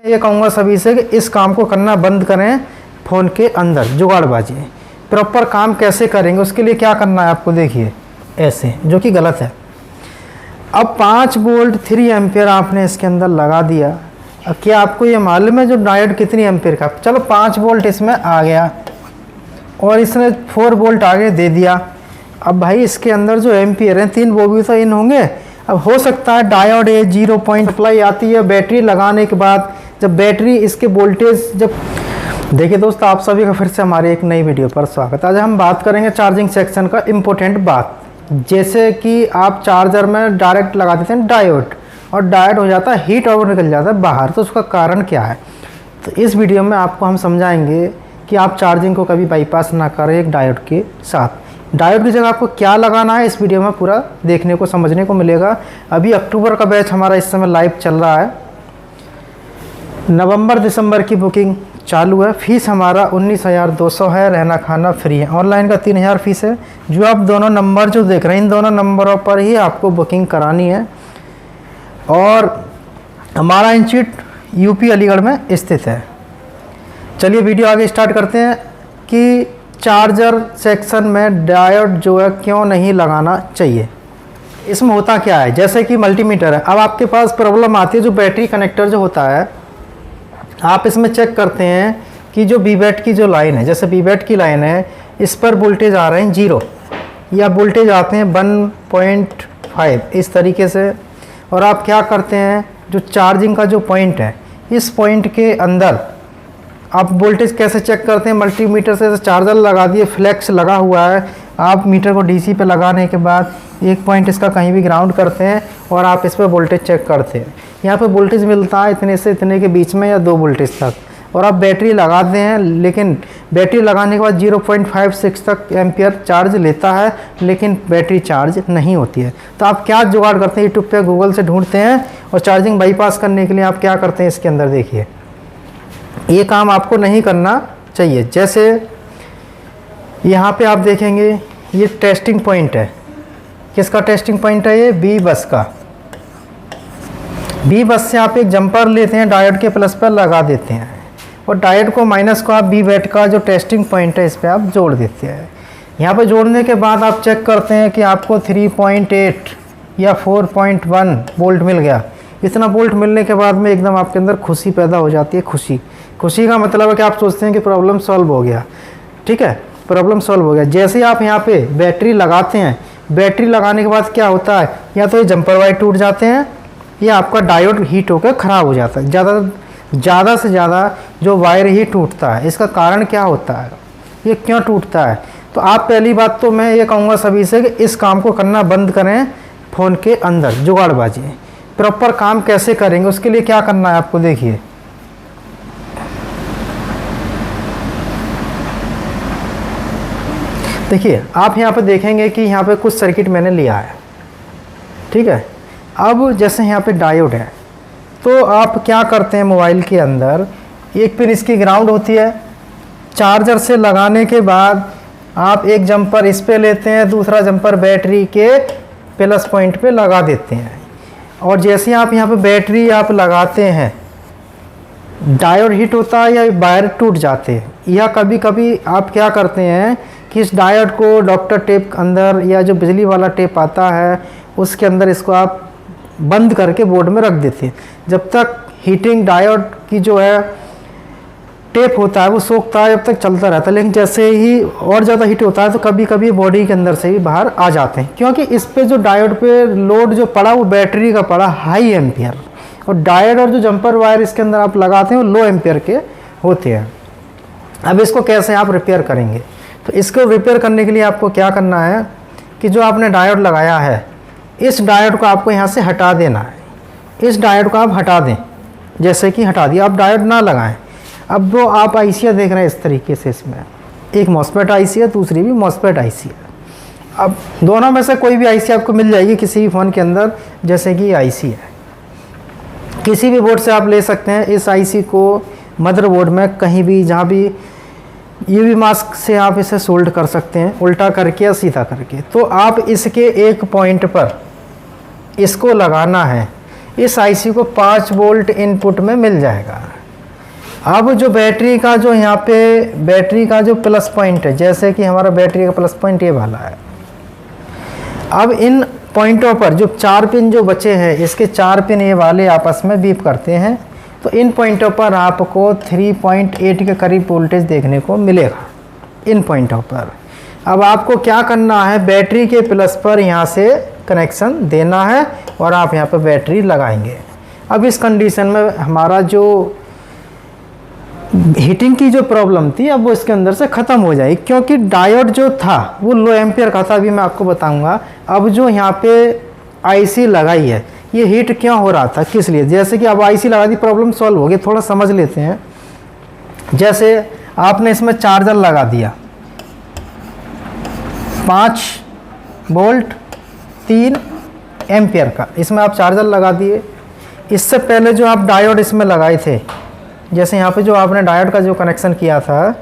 ये कहूँगा सभी से कि इस काम को करना बंद करें फ़ोन के अंदर जुगाड़बाजी। प्रॉपर काम कैसे करेंगे उसके लिए क्या करना है आपको, देखिए ऐसे, जो कि गलत है। अब 5 वोल्ट 3 एम्पियर आपने इसके अंदर लगा दिया। अब क्या आपको ये मालूम है जो डायोड कितनी एम्पियर का, चलो 5 वोल्ट इसमें आ गया और इसने 4 वोल्ट आगे दे दिया। अब भाई इसके अंदर जो एम्पियर हैं 3 वो भी तो इन होंगे। अब हो सकता है डायोड ये 0 पॉइंट अप्लाई आती है बैटरी लगाने के बाद, जब बैटरी इसके वोल्टेज जब देखिए दोस्तों, आप सभी का फिर से हमारी एक नई वीडियो पर स्वागत है। आज हम बात करेंगे चार्जिंग सेक्शन का इम्पोर्टेंट बात। जैसे कि आप चार्जर में डायरेक्ट लगा देते हैं डायोड और डायोड हो जाता है हीट और निकल जाता है बाहर, तो उसका कारण क्या है। तो इस वीडियो में आपको हम समझाएंगे कि आप चार्जिंग को कभी बाईपास ना करें एक डायोड के साथ। डायोड की जगह आपको क्या लगाना है इस वीडियो में पूरा देखने को समझने को मिलेगा। अभी अक्टूबर का बैच हमारा इस समय लाइव चल रहा है, नवंबर दिसंबर की बुकिंग चालू है। फीस हमारा 19,200 है, रहना खाना फ्री है। ऑनलाइन का 3,000 फीस है। जो आप दोनों नंबर जो देख रहे हैं इन दोनों नंबरों पर ही आपको बुकिंग करानी है। और हमारा इंस्टीट्यूट यूपी अलीगढ़ में स्थित है। चलिए वीडियो आगे स्टार्ट करते हैं कि चार्जर सेक्शन में डायोड जो है क्यों नहीं लगाना चाहिए। इसमें होता क्या है, जैसे कि मल्टीमीटर है। अब आपके पास प्रॉब्लम आती है जो बैटरी कनेक्टर जो होता है, आप इसमें चेक करते हैं कि जो वीबैट की जो लाइन है, जैसे वीबैट की लाइन है, इस पर वोल्टेज आ रहे हैं 0 या वोल्टेज आते हैं 1.5 इस तरीके से। और आप क्या करते हैं, जो चार्जिंग का जो पॉइंट है, इस पॉइंट के अंदर आप वोल्टेज कैसे चेक करते हैं, मल्टीमीटर से चार्जर लगा दिए, फ्लैक्स लगा हुआ है। आप मीटर को डीसी पे लगाने के बाद एक पॉइंट इसका कहीं भी ग्राउंड करते हैं और आप इस पर वोल्टेज चेक करते हैं। यहाँ पे वोल्टेज मिलता है इतने से इतने के बीच में या 2 वोल्टेज तक, और आप बैटरी लगाते हैं। लेकिन बैटरी लगाने के बाद 0.56 तक एम्पियर चार्ज लेता है, लेकिन बैटरी चार्ज नहीं होती है। तो आप क्या जुगाड़ करते हैं, यूट्यूब पे गूगल से ढूंढते हैं और चार्जिंग बाईपास करने के लिए आप क्या करते हैं, इसके अंदर देखिए ये काम आपको नहीं करना चाहिए। जैसे यहाँ पे आप देखेंगे ये टेस्टिंग पॉइंट है। किसका टेस्टिंग पॉइंट है ये, बी बस का। बी बस से आप एक जंपर लेते हैं, डायोड के प्लस पर लगा देते हैं और डायोड को माइनस को आप बी बैट का जो टेस्टिंग पॉइंट है इस पर आप जोड़ देते हैं। यहाँ पे जोड़ने के बाद आप चेक करते हैं कि आपको 3.8 या 4.1 वोल्ट मिल गया। इतना वोल्ट मिलने के बाद में एकदम आपके अंदर खुशी पैदा हो जाती है। खुशी का मतलब है कि आप सोचते हैं कि प्रॉब्लम सॉल्व हो गया। ठीक है, प्रॉब्लम सॉल्व हो गया। जैसे ही आप यहाँ पे बैटरी लगाते हैं, बैटरी लगाने के बाद क्या होता है, या तो ये जंपर वायर टूट जाते हैं या आपका डायोड हीट होकर ख़राब हो जाता है। ज़्यादा से ज़्यादा जो वायर ही टूटता है। इसका कारण क्या होता है, ये क्यों टूटता है। तो आप पहली बात तो मैं ये कहूँगा सभी से कि इस काम को करना बंद करें फ़ोन के अंदर जुगाड़बाजी। प्रॉपर काम कैसे करेंगे उसके लिए क्या करना है आपको, देखिए आप यहाँ पे देखेंगे कि यहाँ पे कुछ सर्किट मैंने लिया है। ठीक है, अब जैसे यहाँ पे डायोड है तो आप क्या करते हैं, मोबाइल के अंदर एक पिन इसकी ग्राउंड होती है। चार्जर से लगाने के बाद आप एक जंपर इस पे लेते हैं, दूसरा जंपर बैटरी के प्लस पॉइंट पे लगा देते हैं। और जैसे आप यहाँ पे बैटरी आप लगाते हैं, डायोड हीट होता है या वायर टूट जाते हैं। या कभी कभी आप क्या करते हैं कि इस डायोड को डॉक्टर टेप अंदर या जो बिजली वाला टेप आता है उसके अंदर इसको आप बंद करके बोर्ड में रख देते हैं। जब तक हीटिंग डायोड की जो है टेप होता है वो सोखता है, जब तक चलता रहता है। लेकिन जैसे ही और ज़्यादा हीट होता है तो कभी कभी बॉडी के अंदर से ही बाहर आ जाते हैं, क्योंकि इस पे जो डायोड पे लोड जो पड़ा वो बैटरी का पड़ा हाई एम्पियर, और डायोड और जो जंपर वायर इसके अंदर आप लगाते हैं वो लो एम्पियर के होते हैं। अब इसको कैसे आप रिपेयर करेंगे, तो इसको रिपेयर करने के लिए आपको क्या करना है कि जो आपने डायोड लगाया है इस डायोड को आपको यहाँ से हटा देना है। इस डायोड को आप हटा दें, जैसे कि हटा दिया, आप डायोड ना लगाएं। अब वो आप आईसियाँ देख रहे हैं इस तरीके से, इसमें एक मॉसफेट आईसी है, दूसरी भी मॉसफेट आईसी है। अब दोनों में से कोई भी आईसी आपको मिल जाएगी किसी भी फ़ोन के अंदर, जैसे कि आईसी है, किसी भी बोर्ड से आप ले सकते हैं। इस आईसी को मदरबोर्ड में कहीं भी जहाँ भी यूवी मास्क से आप इसे सोल्ड कर सकते हैं, उल्टा करके या सीधा करके। तो आप इसके एक पॉइंट पर इसको लगाना है। इस आईसी को 5 वोल्ट इनपुट में मिल जाएगा। अब जो बैटरी का जो यहाँ पे बैटरी का जो प्लस पॉइंट है, जैसे कि हमारा बैटरी का प्लस पॉइंट ये वाला है। अब इन पॉइंटों पर जो 4 पिन जो बचे हैं, इसके 4 पिन ये वाले आपस में बीप करते हैं, तो इन पॉइंटों पर आपको 3.8 के करीब वोल्टेज देखने को मिलेगा इन पॉइंटों पर। अब आपको क्या करना है, बैटरी के प्लस पर यहाँ से कनेक्शन देना है और आप यहाँ पर बैटरी लगाएंगे। अब इस कंडीशन में हमारा जो हीटिंग की जो प्रॉब्लम थी, अब वो इसके अंदर से ख़त्म हो जाएगी, क्योंकि डायोड जो था वो लो एम्पियर का था, अभी मैं आपको बताऊंगा। अब जो यहाँ पे आईसी लगाई है, ये हीट क्यों हो रहा था, किस लिए, जैसे कि अब आईसी लगा दी, प्रॉब्लम सॉल्व हो गई। थोड़ा समझ लेते हैं। जैसे आपने इसमें चार्जर लगा दिया 5 वोल्ट 3 एम्पियर का, इसमें आप चार्जर लगा दिए। इससे पहले जो आप डायोड इसमें लगाए थे, जैसे यहाँ पे जो आपने डायोड का जो कनेक्शन किया था,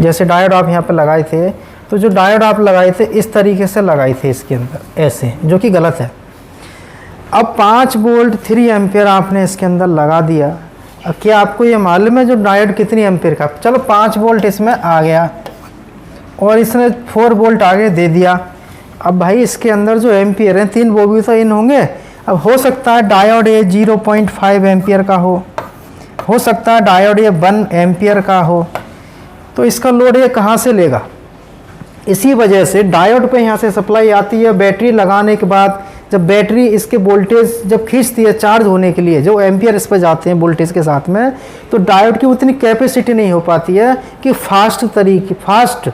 जैसे डायोड आप यहाँ पे लगाए थे, तो जो डायोड आप लगाए थे इस तरीके से लगाए थे इसके अंदर ऐसे, जो कि गलत है। अब 5 वोल्ट 3 एम्पियर आपने इसके अंदर लगा दिया। अब क्या आपको ये मालूम है जो डायोड कितनी एम्पियर का, चलो 5 वोल्ट इसमें आ गया और इसने 4 वोल्ट आगे दे दिया। अब भाई इसके अंदर जो एम्पियर हैं 3, वो भी तो इन होंगे। अब हो सकता है डायोड ये 0.5 एम्पियर का हो सकता है डायोड ये 1 एम्पियर का हो, तो इसका लोड ये कहाँ से लेगा। इसी वजह से डायोड पे यहाँ से सप्लाई आती है। बैटरी लगाने के बाद जब बैटरी इसके वोल्टेज जब खींचती है चार्ज होने के लिए, जो एम्पियर इस पर जाते हैं वोल्टेज के साथ में, तो डायोड की उतनी कैपेसिटी नहीं हो पाती है कि फास्ट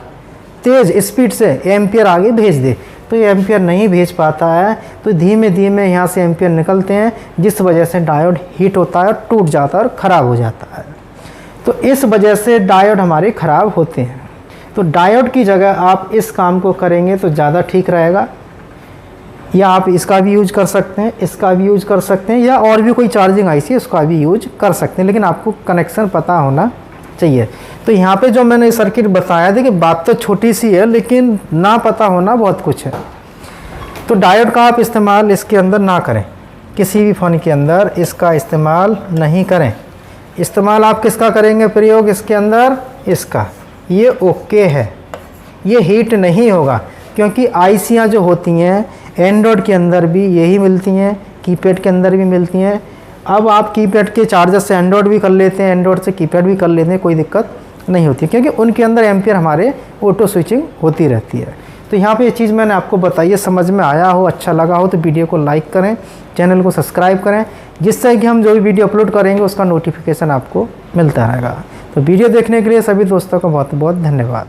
तेज़ स्पीड से एम्पियर आगे भेज दे। तो ये एम्पियर नहीं भेज पाता है, तो धीमे धीमे यहाँ से एम्पियर निकलते हैं, जिस वजह से डायोड हीट होता है और टूट जाता है और ख़राब हो जाता है। तो इस वजह से डायोड हमारे ख़राब होते हैं। तो डायोड की जगह आप इस काम को करेंगे तो ज़्यादा ठीक रहेगा। या आप इसका भी यूज कर सकते हैं, इसका भी यूज कर सकते हैं, या और भी कोई चार्जिंग आईसी है उसका भी यूज कर सकते हैं, लेकिन आपको कनेक्शन पता होना चाहिए। तो यहाँ पे जो मैंने सर्किट बताया था कि बात तो छोटी सी है, लेकिन ना पता होना बहुत कुछ है। तो डायोड का आप इस्तेमाल इसके अंदर ना करें, किसी भी फ़ोन के अंदर इसका इस्तेमाल नहीं करें। इस्तेमाल आप किसका करेंगे, प्रयोग इसके अंदर इसका, ये ओके है, ये हीट नहीं होगा, क्योंकि आईसियाँ जो होती हैं एंड्रॉयड के अंदर भी यही मिलती हैं, कीपैड के अंदर भी मिलती हैं। अब आप कीपैड के चार्जर से एंड्रॉयड भी कर लेते हैं, एंड्रॉयड से कीपैड भी कर लेते हैं, कोई दिक्कत नहीं होती, क्योंकि उनके अंदर एम्पियर हमारे ऑटो स्विचिंग होती रहती है। तो यहाँ पे ये चीज़ मैंने आपको बताई है, समझ में आया हो, अच्छा लगा हो तो वीडियो को लाइक करें, चैनल को सब्सक्राइब करें, जिससे कि हम जो भी वीडियो अपलोड करेंगे उसका नोटिफिकेशन आपको मिलता रहेगा। तो वीडियो देखने के लिए सभी दोस्तों का बहुत बहुत धन्यवाद।